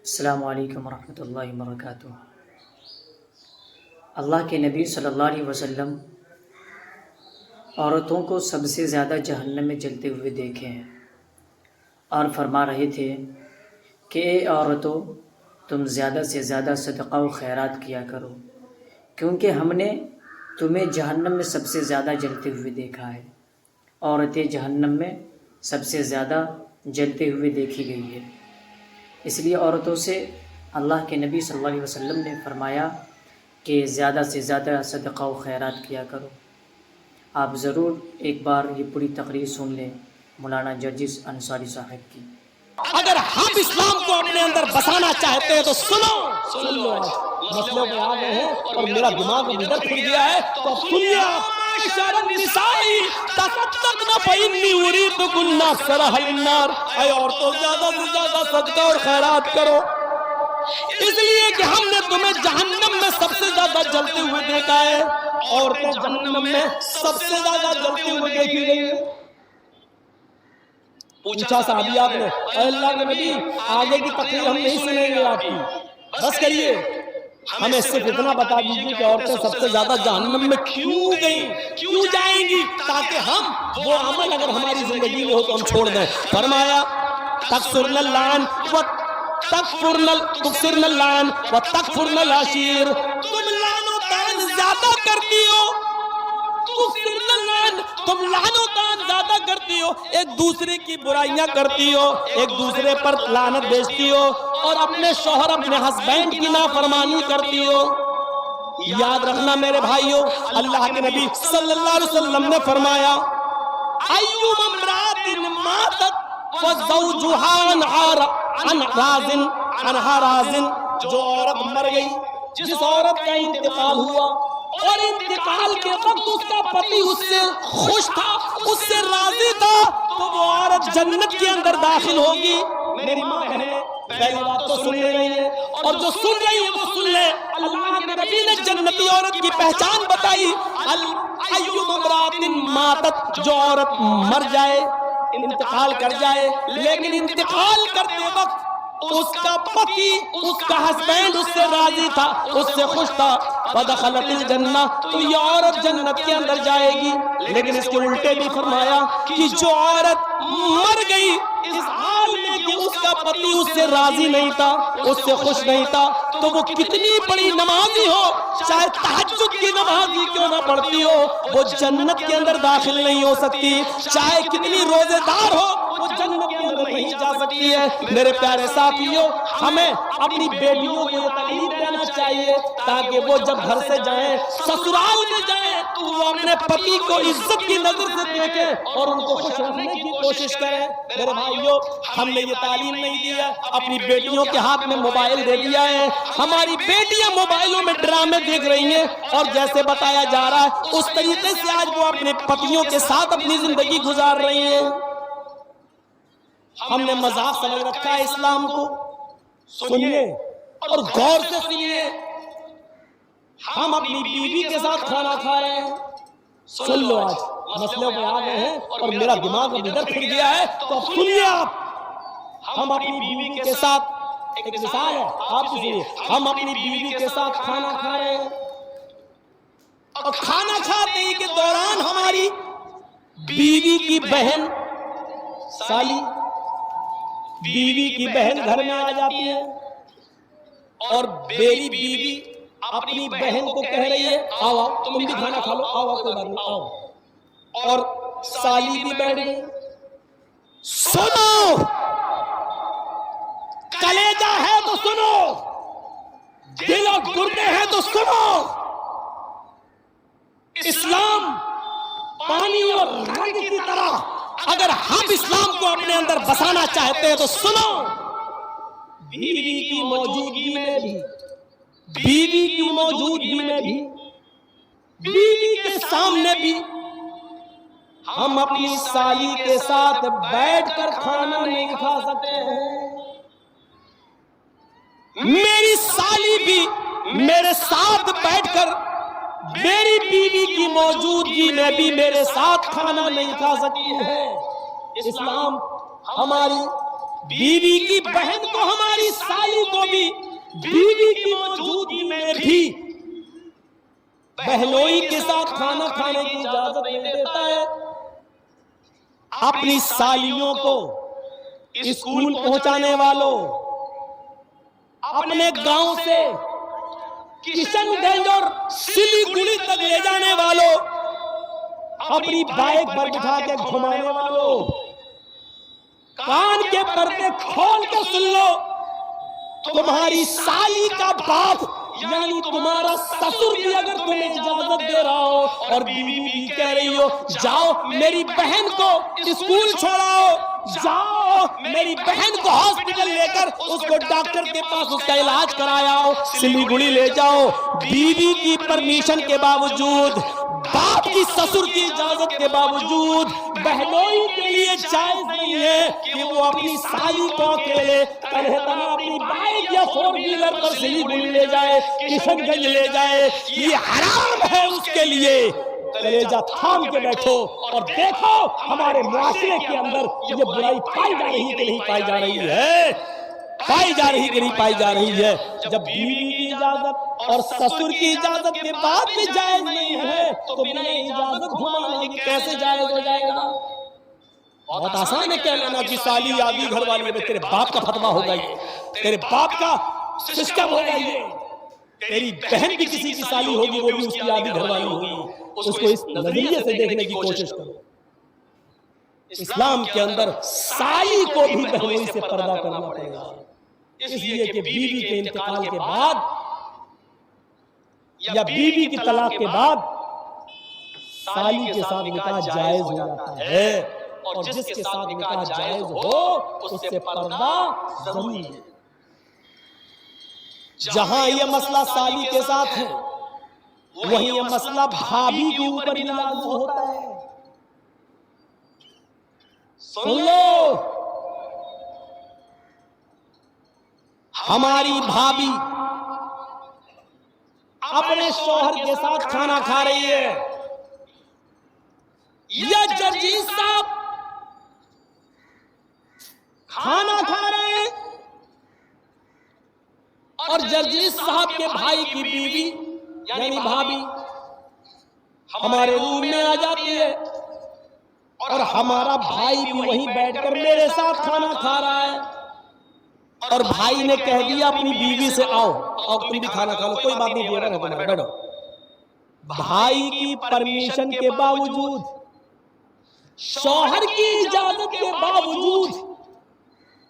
السلام علیکم ورحمۃ اللہ وبرکاتہ۔ اللہ کے نبی صلی اللہ علیہ وسلم عورتوں کو سب سے زیادہ جہنم میں جلتے ہوئے دیکھے ہیں اور فرما رہے تھے کہ اے عورتوں، تم زیادہ سے زیادہ صدقہ و خیرات کیا کرو، کیونکہ ہم نے تمہیں جہنم میں سب سے زیادہ جلتے ہوئے دیکھا ہے۔ عورتیں جہنم میں سب سے زیادہ جلتے ہوئے دیکھی گئی ہے، اس لیے عورتوں سے اللہ کے نبی صلی اللہ علیہ وسلم نے فرمایا کہ زیادہ سے زیادہ صدقہ و خیرات کیا کرو۔ آپ ضرور ایک بار یہ پوری تقریر سن لیں مولانا جرجس انصاری صاحب کی۔ اگر ہم اسلام کو اپنے اندر بسانا چاہتے ہیں تو سن لو مسئلے میں آ گئے ہیں اور میرا دماغ ادھر پھر گیا ہے تو اب سنیے آپ۔ اے عورتوں، زیادہ سے زیادہ صدقہ اور خیرات کرو، اس لیے کہ ہم نے تمہیں جہنم میں سب سے زیادہ جلتے ہوئے دیکھا ہے۔ عورتیں جہنم میں سب سے زیادہ جلتے ہوئے دیکھی گئی ہیں۔ پوچھا صحابیات نے، اے اللہ کے نبی، آگے کی تقریر ہم نہیں سنیں گے آپ کی، بس کریے، ہمیں صرف اتنا بتا دیجیے کہ عورتیں سب سے زیادہ جہنم میں کیوں گئیں، کیوں جائیں گی، تاکہ ہم وہ عمل اگر ہماری زندگی میں ہو تو ہم چھوڑ دیں۔ فرمایا تکثرن اللعن تکثرن اللعن وتکفرن العشیر، تم لعن و طعن زیادہ کرتی ہو، تم لعن و طعن زیادہ کرتی ہو، ایک دوسرے کی برائیاں کرتی ہو، ایک دوسرے پر لعنت بھیجتی ہو اور اپنے شوہر اپنے ہسبینڈ کی نافرمانی کرتی ہو۔ یاد رکھنا میرے بھائیو، اللہ کے نبی صلی اللہ علیہ وسلم نے فرمایا ایوم امرأۃ ماتت وزوجها عنہا راض، جو عورت مر گئی، جس عورت کا انتقال ہوا اور انتقال کے وقت اس کا پتی اس سے خوش تھا، اس سے راضی تھا، تو وہ عورت جنت کے اندر داخل ہوگی۔ میری ماں بہنیں پہلی بات تو سن لے رہی ہیں، اور جو سن رہی ہیں وہ سن لے، اللہ کے نبی نے جنتی عورت کی پہچان بتائی، ایوم امرأۃ ماتت، جو عورت مر جائے، انتقال کر جائے، لیکن انتقال کرتے وقت اس کا پتی، اس کا ہسبینڈ اس سے راضی تھا، اس سے خوش تھا، فدخلت الجنہ، تو یہ عورت جنت کے اندر جائے گی۔ لیکن اس کے الٹے بھی فرمایا کہ جو عورت مر گئی اس حال میں کہ اس کا پتی اس سے راضی نہیں تھا، اس سے خوش نہیں تھا، تو وہ کتنی بڑی نمازی ہو، چاہے تہجد کی نمازی کیوں نہ پڑھتی ہو، وہ جنت کے اندر داخل نہیں ہو سکتی، چاہے کتنی روزے دار ہو، وہ جنت کے اندر نہیں جا سکتی ہے۔ میرے پیارے ساتھیوں، ہمیں اپنی بیٹیوں کو یہ تعلیم دینا چاہیے تاکہ وہ جب گھر سے جائیں، سسرال میں جائیں، تو وہ اپنے پتی کو عزت کی نظر سے دیکھیں اور ان کو خوش رکھنے کی کوشش کریں۔ میرے بھائیوں، ہم نے یہ تعلیم نہیں دی ہے، اپنی بیٹیوں کے ہاتھ میں موبائل دے دیا ہے، ہماری بیٹیاں موبائلوں میں ڈرامے دیکھ رہی ہیں، اور جیسے بتایا جا رہا ہے اس طریقے سے آج وہ اپنے پتیوں کے ساتھ اپنی زندگی گزار رہی ہیں۔ ہم نے مذاق سمجھ رکھا ہے اسلام کو۔ سنیے اور غور سے سنیے، ہم اپنی بیوی کے ساتھ کھانا کھا رہے ہیں، سن لو، آج مسئلے پہ آ گئے ہیں اور میرا دماغ اب ادھر پھر گیا ہے تو اب سنیے آپ۔ ہم اپنی بیوی کے ساتھ، ایک مثال ہے، آپ سنیے، ہم اپنی بیوی کے ساتھ کھانا کھا رہے ہیں اور کھانا کھاتے ہی کے دوران ہماری بیوی کی بہن، سالی، بیوی کی بہن گھر میں آ جاتی ہے اور میری بیوی اپنی بہن کو کہہ رہی ہے آؤ آؤ تم بھی کھانا کھا لو، آؤ کوئی بات نہیں، آؤ، اور سالی بھی بیٹھ گئی۔ سنو، کلیجہ ہے تو سنو، دل اور گردے ہیں تو سنو، اسلام پانی اور رنگ کی طرح اگر ہم اسلام کو اپنے اندر بسانا چاہتے ہیں تو سنو، بیوی کی موجودگی میں بھی، بیوی کی موجودگی میں بھی، بیوی کے سامنے بھی ہم اپنی سالی کے ساتھ بیٹھ کر کھانا نہیں کھا سکتے ہیں۔ میری سالی بھی میرے ساتھ بیٹھ کر میری بیوی کی موجودگی میں بھی میرے ساتھ کھانا نہیں کھا سکتی ہے۔ اسلام ہماری بیوی کی بہن کو ہماری سالی کو بھی بیوی کی موجودگی میں بھی بہنوئی کے ساتھ کھانا کھانے کی اجازت نہیں دیتا ہے. اپنی سالیوں کو اسکول پہنچانے والوں، اپنے گاؤں سے کشن گنج اور سلیگوڑی تک لے جانے والوں، اپنی بائک پر بٹھا کے گھمانے والوں، کان کے پردے کھول کے سن لو، تمہاری سالی کا باپ یعنی تمہارا سسر بھی اگر تمہیں اجازت دے رہا ہو اور بیوی بھی کہہ رہی ہو جاؤ میری بہن کو اسکول چھوڑاؤ، جاؤ میری بہن کو ہاسپٹل لے کر اس کو ڈاکٹر کے پاس اس کا علاج کرایا ہو، سلیگوڑی لے جاؤ، بیوی کی پرمیشن کے باوجود، باپ کی سسر کی اجازت کے باوجود بہنوئی کے لیے جائز نہیں ہے کہ وہ اپنی سالی کو اکیلے تنہا تنہا اپنی بائک یا فور ویلر پر سلیگوڑی لے جائے، کشن گنج لے جائے. یہ حرام ہے اس کے لیے. کلیجہ تھام کے بیٹھو اور دیکھو ہمارے معاشرے کے اندر یہ برائی پائی جا رہی کہ نہیں پائی جا رہی ہے، پائی جا رہی کہ نہیں پائی جا رہی ہے. جب بیوی کی اجازت اور سسر کی اجازت کے بعد بھی جائز نہیں ہے تو بنا اجازت گھمانا کیسے جائز ہو جائے گا؟ بہت آسان ہے کہہ لینا کہ سالی آدھی گھر والی میں تیرے باپ کا فتویٰ ہوگا، یہ تیرے باپ کا سسٹم ہوگا، یہ تیری بہن بھی کسی کی سالی ہوگی وہ بھی اس کی آدھی گھر والی ہوگی. اس کو اس نظریے سے دیکھنے کی کوشش کرو. اسلام کے اندر سالی کو بھی بہنوئی سے پردہ کرنا پڑے گا، اس لیے کہ بیوی کے انتقال کے بعد یا بیوی کی طلاق کے بعد سالی کے ساتھ نکاح جائز ہو جاتا ہے، اور جس کے ساتھ نکاح جائز ہو اس سے پردہ ضروری ہے. جہاں یہ مسئلہ سالی کے ساتھ ہے وہیں یہ مسئلہ بھابھی کے اوپر بھی لاگو ہوتا ہے. سن لو، ہماری بھابھی اپنے شوہر کے ساتھ کھانا کھا رہی ہے، یا جرجیت صاحب کھانا کھا رہے ہیں اور جرجیت صاحب کے بھائی کی بیوی یعنی بھابھی ہمارے روم میں آ جاتی ہے اور ہمارا بھائی بھی وہیں بیٹھ کر میرے ساتھ کھانا کھا رہا ہے، اور بھائی نے کہہ دیا اپنی بیوی سے آؤ تم بھی کھانا کھا لو، کوئی بات نہیں دے رہا بیٹھو. بھائی کی پرمیشن کے باوجود، شوہر کی اجازت کے باوجود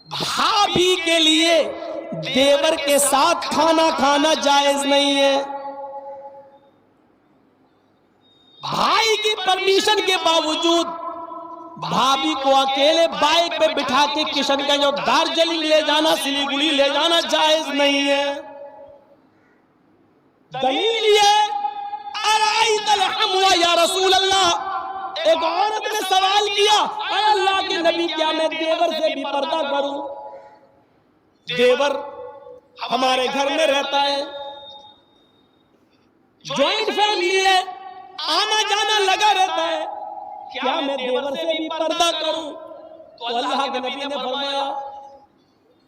بھابھی کے لیے دیور کے ساتھ کھانا کھانا جائز نہیں ہے. بھائی کی پرمیشن کے باوجود بھابھی کو اکیلے بائک پہ بٹھا کے کشن گنج اور دارجلنگ لے جانا، سلیگوڑی لے جانا جائز نہیں ہے. دلیل یہ ارائیت الحموہ یا رسول اللہ، ایک عورت نے سوال کیا اے اللہ کے نبی کیا میں دیور سے بھی پردہ کروں؟ دیور ہمارے گھر میں رہتا ہے، جوائنٹ فیملی ہے، آنا جانا لگا رہتا ہے، کیا میں دیور سے بھی پردہ کروں؟ تو اللہ کے نبی نے فرمایا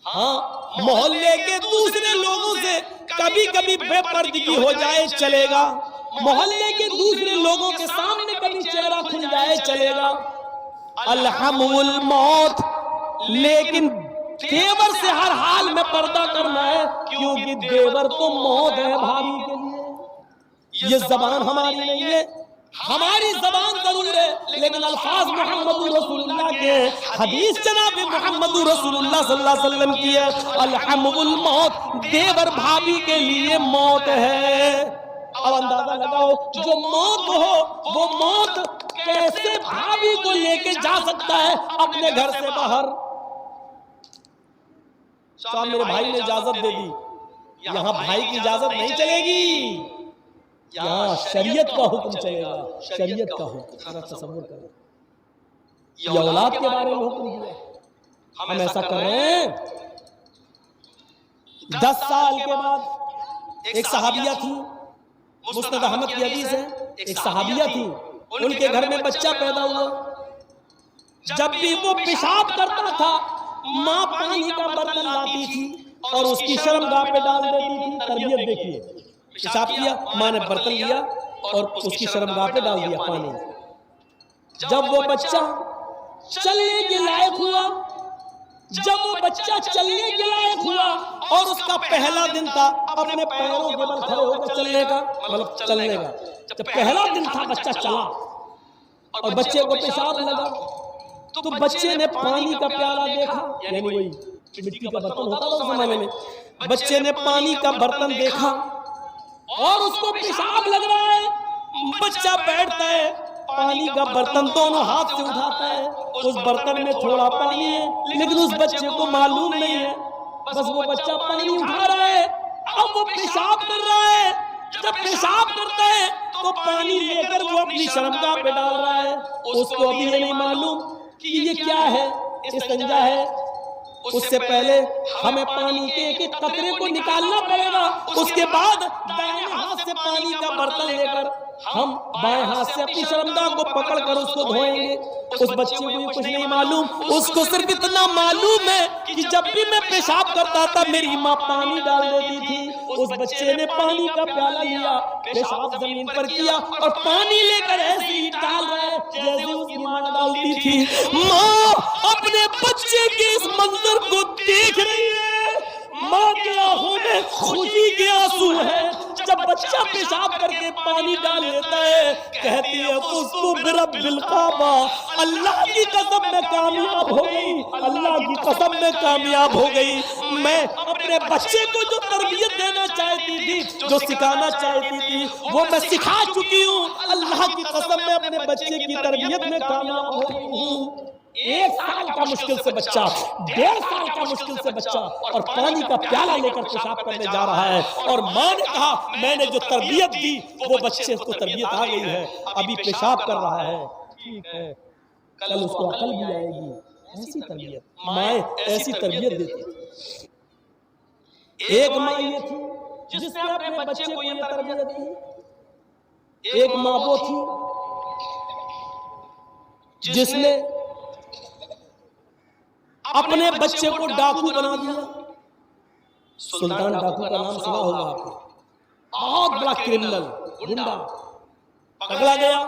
ہاں، محلے کے دوسرے لوگوں سے کبھی کبھی بے پردگی ہو جائے چلے گا، محلے کے دوسرے لوگوں کے سامنے کبھی چہرہ کھل جائے چلے گا، الحم الموت، لیکن دیور سے ہر حال میں پردہ کرنا ہے کیونکہ دیور تو موت ہے بھابھی کے لیے. یہ زبان ہماری نہیں ہے، ہماری زبان ضرور ہے لیکن الفاظ محمد رسول اللہ کے، حدیث جناب محمد رسول اللہ صلی اللہ علیہ وسلم کی ہے، الحم الموت، دیور بھابھی کے لیے موت ہے. اب اندازہ لگاؤ جو موت ہو وہ موت کیسے بھابھی کو لے کے جا سکتا ہے اپنے گھر سے باہر؟ صاحب میرے بھائی نے اجازت دے دی، یہاں بھائی کی اجازت نہیں چلے گی، یہاں شریعت کا حکم چلے گا. شریعت کا حکم ذرا تصور کرو، یہ اولاد کے بارے میں حکم دیا، ہم ایسا کر رہے ہیں. 10 سال کے بعد ایک صحابیہ تھی، مسند احمد کی حدیث ہے، ایک صحابیہ تھی، ان کے گھر میں بچہ پیدا ہوا، جب بھی وہ پیشاب کرتا تھا ماں پانی کا برتن لاتی تھی اور اس کی شرمگاہ پہ ڈال دیتی تھی. تربیت دیکھیے, پیشاب کیا, ماں نے برتن لیا اور اس کی شرمگاہ پہ ڈال دیا پانی. جب وہ بچہ چلنے کے لائق ہوا, اور اس کا پہلا دن تھا اپنے پیروں کے بل کھڑے ہو کر چلنے کا, مطلب چلنے کا, جب پہلا دن تھا بچہ چلا اور بچے کو پیشاب لگا تو بچے نے پانی کا پیالہ دیکھا, یعنی وہی مٹی کا برتن ہوتا تھا اس زمانے میں, بچے نے پانی کا برتن دیکھا اور اس کو پیشاب لگ رہا ہے. بچہ بیٹھتا ہے, پانی کا برتن دونوں ہاتھ سے اٹھاتا ہے, اس برتن میں تھوڑا پانی ہے لیکن اس بچے کو معلوم نہیں ہے, بس وہ بچہ پانی اٹھا رہا ہے. اب وہ پیشاب کر رہا ہے, جب پیشاب کرتا ہے تو پانی لے کر وہ اپنی شرمگاہ پہ ڈال رہا ہے. اس کو ابھی یہ نہیں معلوم کہ یہ کیا ہے, استنجا ہے. اس سے پہلے ہمیں پانی کے ایک قطرے کو نکالنا پڑے گا, اس کے بعد دائیں ہاتھ سے پانی کا برتن لے کر ہم بائیں ہاتھ سے اپنی شرمگاہ کو پکڑ کر اس کو دھوئیں گے. اس بچے کو یہ کچھ نہیں معلوم, اس کو صرف اتنا معلوم ہے کہ جب بھی میں پیشاب کرتا تھا میری ماں پانی ڈال دیتی تھی. اس بچے نے پانی کا پیالہ لیا, پیشاب زمین پر کیا اور پانی لے کر ایسے ہی ڈال رہا ہے جیسے اس کی ماں ڈالتی تھی. ماں اپنے بچے کے اس منظر کو دیکھ رہی ہے, ماں کے آنکھوں میں خوشی کے آنسو ہے. جب بچہ پیشاب کر کے پانی ڈال لیتا ہے کہتی ہے فزت برب الکعبہ, اللہ کی قسم میں کامیاب ہو گئی, اللہ کی قسم میں کامیاب ہو گئی. میں اپنے بچے کو جو تربیت دینا چاہتی تھی, جو سکھانا چاہتی تھی, وہ میں سکھا چکی ہوں. اللہ کی قسم میں اپنے بچے کی تربیت میں کامیاب ہو گئی ہوں. 1 سال کا مشکل سے بچہ, 1.5 سال کا مشکل سے بچہ, اور پانی کا پیالہ لے کر پیشاب کرنے جا رہا ہے. اور ماں نے کہا میں نے جو تربیت دی وہ بچے کو تربیت آ گئی ہے, ابھی پیشاب کر رہا ہے, ٹھیک ہے, کل اس کو عقل بھی آئے گی. ایسی تربیت مائیں ایسی تربیت دیتی. ایک ماں یہ تھی جس نے اپنے بچے کو یہ تربیت دی, ایک ماں وہ تھی جس نے اپنے بچے کو ڈاکو بنا دیا. سلطان ڈاکو کا نام سنا ہوگا آپ نے, بہت بڑا کرمنل, گنڈا, پکڑا گیا,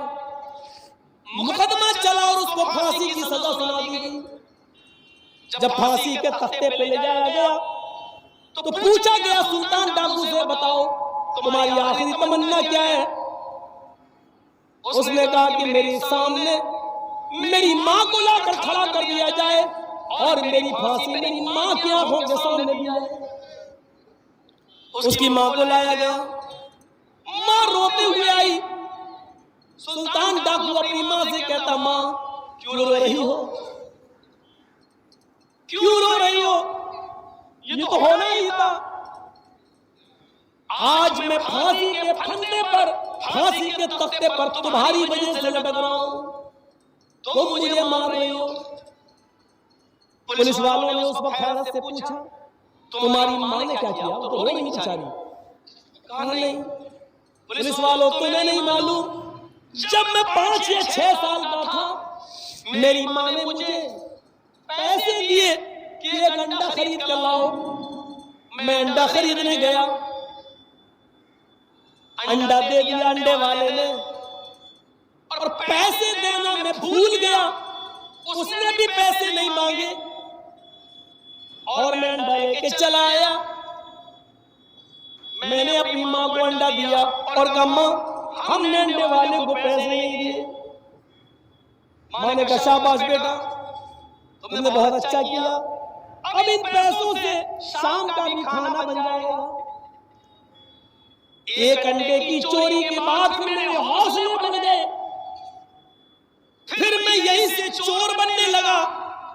مقدمہ چلا اور اس کو پھانسی کی سزا سنا دی گئی. جب پھانسی کے تختے پہ لے جایا گیا تو پوچھا گیا سلطان ڈاکو سے بتاؤ تمہاری آخری تمنا کیا ہے. اس نے کہا کہ میرے سامنے میری ماں کو لا کر کھڑا کر دیا جائے اور میری پھانسی میری ماں کی آنکھوں کے سامنے دی جائے. اس کی ماں کو لایا گیا, ماں روتے ہوئے آئی. سلطان ڈاکو اپنی ماں سے کہتا ماں کیوں رو رہی ہو, کیوں رو رہی ہو, یہ تو ہونا ہی تھا. آج میں پھانسی کے پھندے پر, پھانسی کے تختے پر تمہاری وجہ سے لٹک رہا ہوں, تم مجھے مار رہی ہو. پولیس والوں نے اس وقت حیرت سے پوچھا تمہاری ماں نے کیا کیا, وہ تو رو رہی بیچاری. کہا نہیں پولیس والوں تمہیں نہیں معلوم, جب میں 5 یا 6 سال کا تھا میری ماں نے مجھے پیسے دیے کہ ایک انڈا خرید کر لاؤ. میں انڈا خریدنے گیا, انڈا دے دیا انڈے والے نے, اور پیسے دینا میں بھول گیا. اس نے بھی پیسے نہیں مانگے اور میں انڈا لے کے چلا آیا. میں نے اپنی ماں کو انڈا دیا اور کہا ماں ہم نے انڈے والے کو پیسے نہیں دیے. ماں نے کہا شاباش بیٹا تم نے بہت اچھا کیا, اب ان پیسوں سے شام کا بھی کھانا بن جائے گا. ایک انڈے کی چوری کے بعد پھر میرے حوصلے بن گئے, پھر میں یہیں سے چور بننے لگا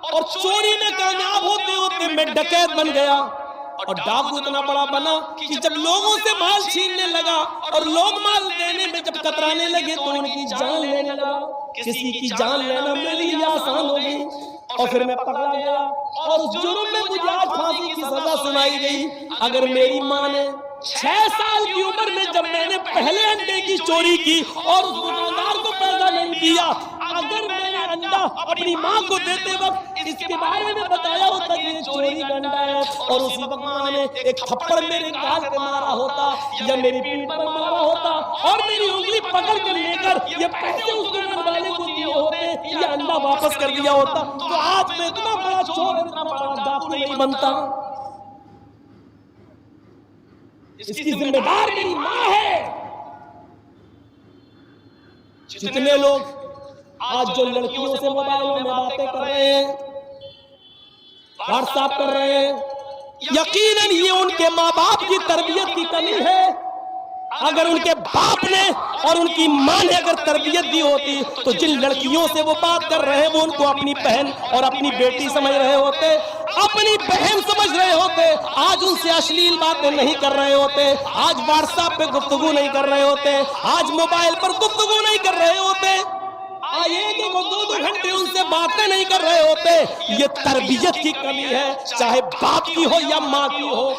اور چوری میں کامیاب ہوتے ہوتے میں ڈکیت بن گیا. اور ڈاکو اتنا بڑا بنا کہ جب لوگوں سے مال چھیننے لگا اور لوگ مال دینے میں جب کترانے لگے تو ان کی جان لینے لگا. کسی کی جان لینا میرے لیے آسان ہو گئی اور پھر میں پکڑا گیا اور اس جرم میں مجھے آج پھانسی کی سزا سنائی گئی. اگر میری ماں نے 6 سال کی عمر میں جب میں نے پہلے انڈے کی چوری کی اور اس دکاندار کو پیسہ نہیں دیا، اگر میں نے انڈا اپنی ماں کو دیتے وقت اس کے بارے میں بتایا ہوتا کہ یہ چوری کا انڈا ہے، اور اسی وقت ماں نے ایک تھپڑ میرے گال پہ مارا ہوتا یا میری پیٹھ پر مارا ہوتا اور میری انگلی پکڑ کر لے کر یہ پیسے اس دکان والے کو دیے ہوتے یا انڈا واپس کر دیا ہوتا، تو آج میں اتنا بڑا چور اور اتنا بڑا ڈاکو نہیں بنتا۔ اس کی ذمہ دار میری ماں ہے۔ جتنے لوگ آج جو لڑکیوں سے موبائلوں میں باتیں کر رہے ہیں، واٹس ایپ کر رہے ہیں، یقیناً یہ ان کے ماں باپ کی تربیت کی کمی ہے۔ اگر ان کے باپ نے اور ان کی ماں نے اگر تربیت دی ہوتی تو جن لڑکیوں سے وہ بات کر رہے ہیں وہ ان کو اپنی بہن اور اپنی بیٹی سمجھ رہے ہوتے، اپنی بہن سمجھ رہے ہوتے، آج ان سے اشلیل باتیں نہیں کر رہے ہوتے، آج واٹس ایپ پہ گفتگو نہیں کر رہے ہوتے، آج موبائل پر گفتگو نہیں کر رہے ہوتے، آج ایک ایک 2 گھنٹے ان سے باتیں نہیں کر رہے ہوتے۔ یہ تربیت کی کمی ہے، چاہے باپ کی ہو یا ماں کی ہو۔